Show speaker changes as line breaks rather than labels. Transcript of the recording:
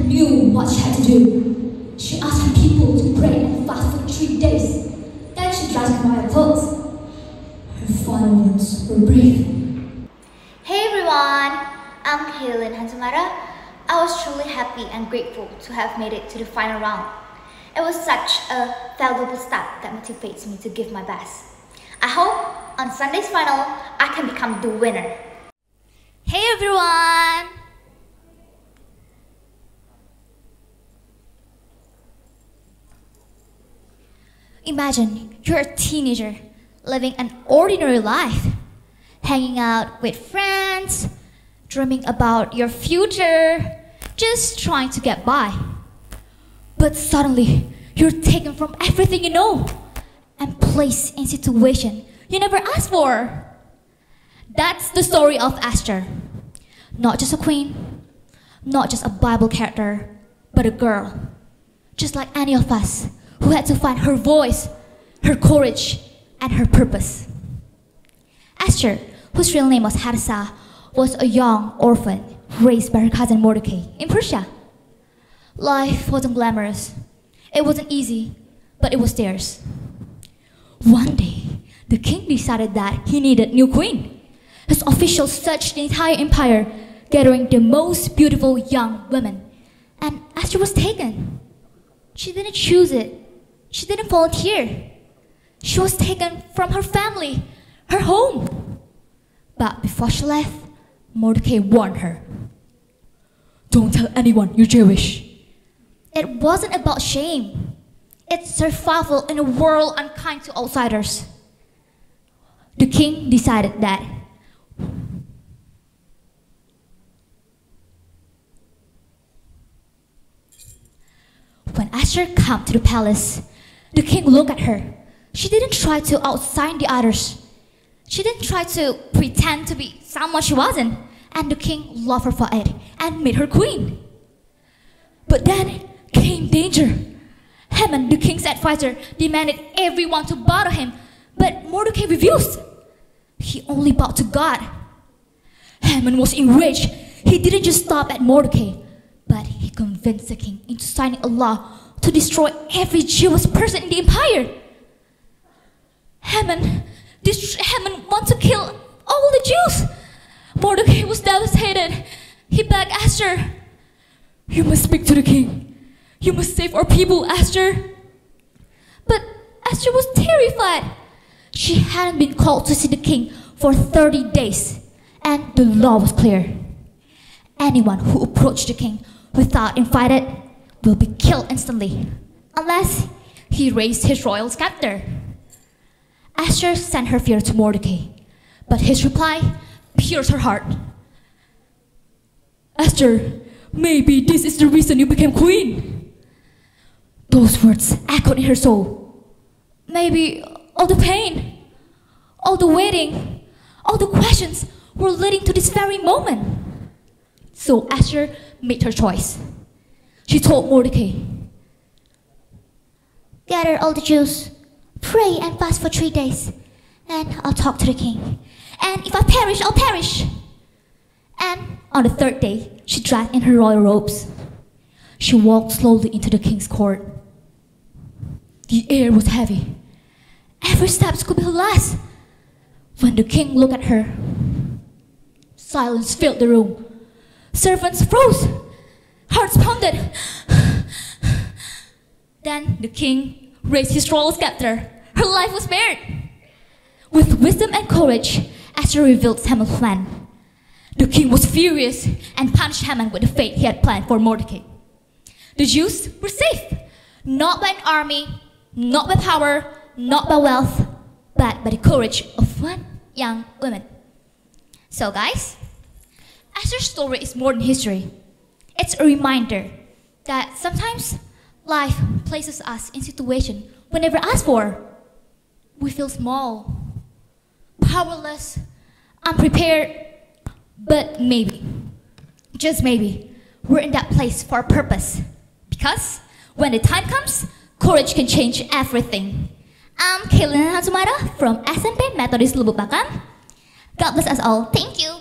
knew what she had to do. She asked her people to pray and fast for 3 days. Then she dressed in royal clothes. Her final words were brave.
Hey everyone, I'm Keylin and Humara. I was truly happy and grateful to have made it to the final round. It was such a valuable start that motivates me to give my best. I hope on Sunday's final, I can become the winner. Hey everyone! Imagine you're a teenager living an ordinary life, hanging out with friends, dreaming about your future, just trying to get by. But suddenly, you're taken from everything you know and placed in a situation you never asked for. That's the story of Esther. Not just a queen, not just a Bible character, but a girl, just like any of us, who had to find her voice, her courage, and her purpose. Esther, whose real name was Hadassah, was a young orphan raised by her cousin Mordecai in Persia. Life wasn't glamorous. It wasn't easy, but it was theirs. One day, the king decided that he needed a new queen. His officials searched the entire empire, gathering the most beautiful young women, and Esther was taken. She didn't choose it. She didn't volunteer. She was taken from her family, her home. But before she left, Mordecai warned her. Don't tell anyone you're Jewish. It wasn't about shame. It's survival in a world unkind to outsiders. The king decided that when Esther came to the palace, the king looked at her. She didn't try to outshine the others. She didn't try to pretend to be someone she wasn't. And the king loved her for it and made her queen. But then came danger. Haman, the king's advisor, demanded everyone to bow to him, but Mordecai refused. He only bowed to God. Haman was enraged. He didn't just stop at Mordecai, but he convinced the king into signing a law to destroy every Jewish person in the empire. Haman wanted to kill all the Jews. Mordecai was devastated. He begged Esther, "You must speak to the king. You must save our people, Esther." But Esther was terrified. She hadn't been called to see the king for 30 days, and the law was clear. Anyone who approached the king without invited will be killed instantly, unless he raised his royal scepter. Esther sent her fear to Mordecai, but his reply pierced her heart. "Esther, maybe this is the reason you became queen." Those words echoed in her soul. Maybe all the pain, all the waiting, all the questions were leading to this very moment. So Esther made her choice. She told Mordecai, "Gather all the Jews, pray and fast for 3 days, and I'll talk to the king. And if I perish, I'll perish." And on the 3rd day, she dressed in her royal robes. She walked slowly into the king's court. The air was heavy. Every step could be her last. When the king looked at her, silence filled the room. Servants froze. Hearts pounded. Then the king raised his royal scepter. Her life was spared. With wisdom and courage, Esther revealed Haman's plan. The king was furious and punished Haman with the fate he had planned for Mordecai. The Jews were safe, not by an army, not by power, not by wealth, but by the courage of one young woman. So guys, Esther's story is more than history. It's a reminder that sometimes life places us in situations we never asked for. We feel small, powerless, unprepared, but maybe, just maybe, we're in that place for a purpose. Because when the time comes, courage can change everything. I'm Keylin from SMP Methodist Lubuk Bakam. God bless us all. Thank you.